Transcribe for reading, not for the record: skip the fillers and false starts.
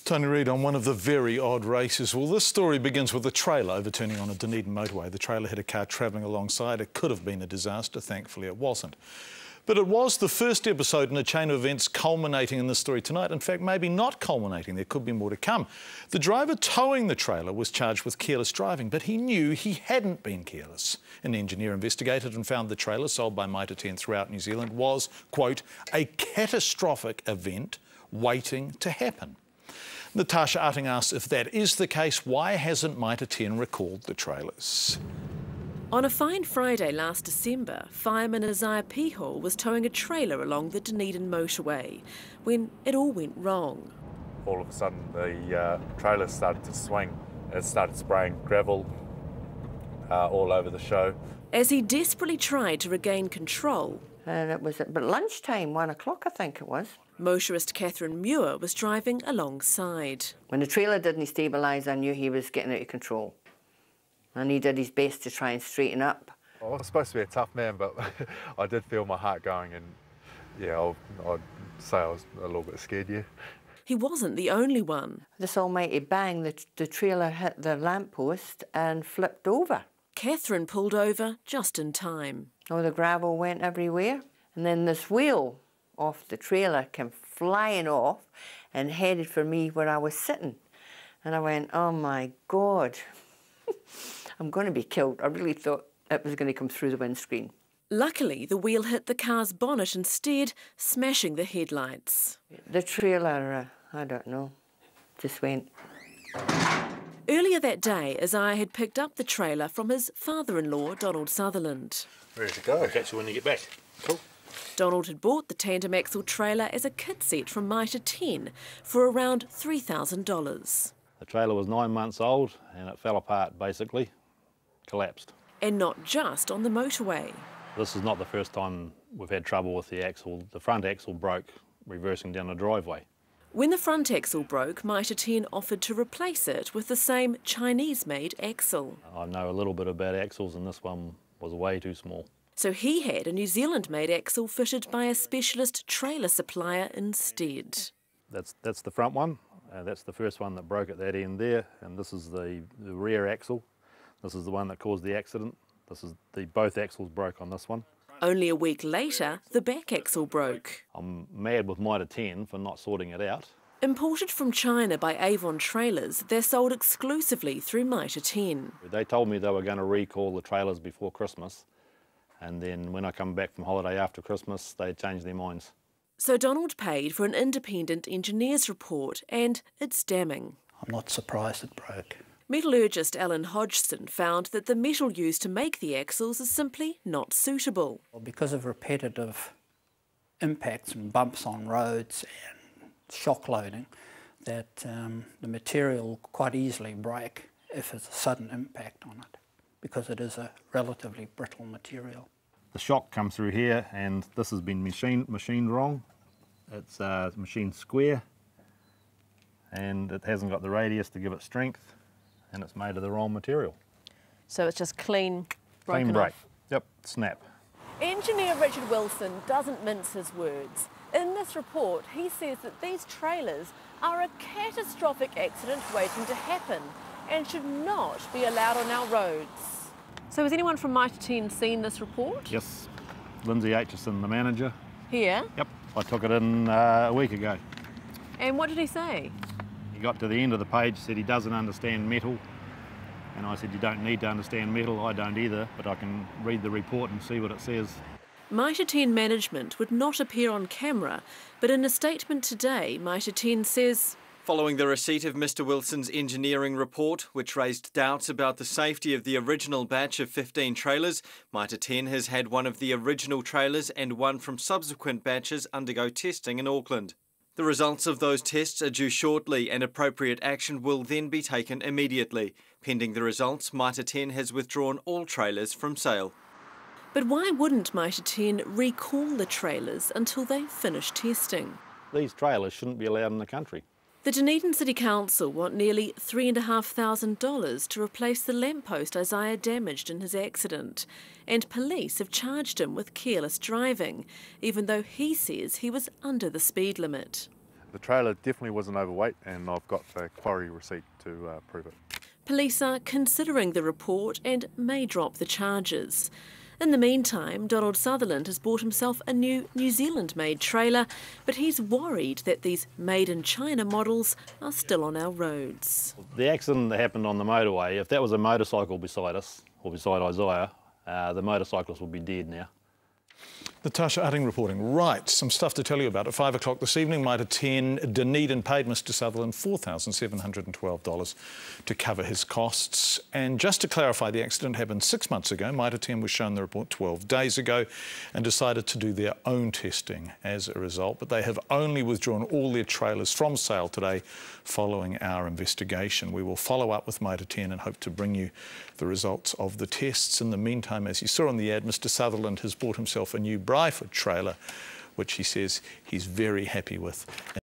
Tony Reid on one of the very odd races. Well, this story begins with a trailer overturning on a Dunedin motorway. The trailer hit a car travelling alongside. It could have been a disaster. Thankfully, it wasn't. But it was the first episode in a chain of events culminating in the story tonight. In fact, maybe not culminating. There could be more to come. The driver towing the trailer was charged with careless driving, but he knew he hadn't been careless. An engineer investigated and found the trailer, sold by Mitre 10 throughout New Zealand, was, quote, a catastrophic event waiting to happen. Natasha Utting asks, if that is the case, why hasn't Mitre 10 recalled the trailers? On a fine Friday last December, fireman Isaiah Pihor was towing a trailer along the Dunedin motorway when it all went wrong. All of a sudden the trailer started to swing. It started spraying gravel all over the show. As he desperately tried to regain control, and it was at lunchtime, 1 o'clock I think it was. Motorist Catherine Muir was driving alongside. When the trailer didn't stabilise, I knew he was getting out of control. And he did his best to try and straighten up. I was supposed to be a tough man, but I did feel my heart going, and yeah, I'd say I was a little bit scared, yeah. He wasn't the only one. This almighty bang, the trailer hit the lamppost and flipped over. Catherine pulled over just in time. Oh, the gravel went everywhere. And then this wheel off the trailer came flying off and headed for me where I was sitting. And I went, oh my God, I'm going to be killed. I really thought it was going to come through the windscreen. Luckily, the wheel hit the car's bonnet instead, smashing the headlights. The trailer, I don't know, just went. Earlier that day, Isaiah had picked up the trailer from his father-in-law, Donald Sutherland. Ready to go. I'll catch you when you get back. Cool. Donald had bought the tandem axle trailer as a kit set from Mitre 10 for around $3,000. The trailer was 9 months old and it fell apart, basically, collapsed. And not just on the motorway. This is not the first time we've had trouble with the axle. The front axle broke reversing down the driveway. When the front axle broke, Mitre 10 offered to replace it with the same Chinese-made axle. I know a little bit about axles and this one was way too small. So he had a New Zealand-made axle fitted by a specialist trailer supplier instead. That's the front one. That's the first one that broke at that end there, and this is the rear axle. This is the one that caused the accident. Both axles broke on this one. Only a week later, the back axle broke. I'm mad with Mitre 10 for not sorting it out. Imported from China by Avon Trailers, they're sold exclusively through Mitre 10. They told me they were going to recall the trailers before Christmas, and then when I come back from holiday after Christmas, they changed their minds. So Donald paid for an independent engineer's report, and it's damning. I'm not surprised it broke. Metallurgist Alan Hodgson found that the metal used to make the axles is simply not suitable. Well, because of repetitive impacts and bumps on roads and shock loading, that the material will quite easily break if there's a sudden impact on it, because it is a relatively brittle material. The shock comes through here, and this has been machined wrong. It's machined square, and it hasn't got the radius to give it strength, and it's made of the wrong material. So it's just clean broken break. off. Yep, snap. Engineer Richard Wilson doesn't mince his words. In this report, he says that these trailers are a catastrophic accident waiting to happen and should not be allowed on our roads. So has anyone from Mitre 10 seen this report? Yes, Lindsay Aitchison, the manager. Here? Yep, I took it in a week ago. And what did he say? He got to the end of the page, said he doesn't understand metal, and I said, you don't need to understand metal, I don't either, but I can read the report and see what it says. Mitre 10 management would not appear on camera, but in a statement today, Mitre 10 says, following the receipt of Mr Wilson's engineering report, which raised doubts about the safety of the original batch of 15 trailers, Mitre 10 has had one of the original trailers and one from subsequent batches undergo testing in Auckland. The results of those tests are due shortly, and appropriate action will then be taken immediately. Pending the results, Mitre 10 has withdrawn all trailers from sale. But why wouldn't Mitre 10 recall the trailers until they finish testing? These trailers shouldn't be allowed in the country. The Dunedin City Council want nearly $3,500 to replace the lamppost Isaiah damaged in his accident, and police have charged him with careless driving, even though he says he was under the speed limit. The trailer definitely wasn't overweight, and I've got the quarry receipt to prove it. Police are considering the report and may drop the charges. In the meantime, Donald Sutherland has bought himself a new New Zealand-made trailer, but he's worried that these made-in-China models are still on our roads. The accident that happened on the motorway, if that was a motorcycle beside us, or beside Isaiah, the motorcyclist would be dead now. Natasha Utting reporting. Right, some stuff to tell you about. At 5 o'clock this evening, Mitre 10 Dunedin paid Mr Sutherland $4,712 to cover his costs. And just to clarify, the accident happened 6 months ago. Mitre 10 was shown the report 12 days ago and decided to do their own testing as a result. But they have only withdrawn all their trailers from sale today following our investigation. We will follow up with Mitre 10 and hope to bring you the results of the tests. In the meantime, as you saw on the ad, Mr Sutherland has bought himself a new Bryford trailer, which he says he's very happy with.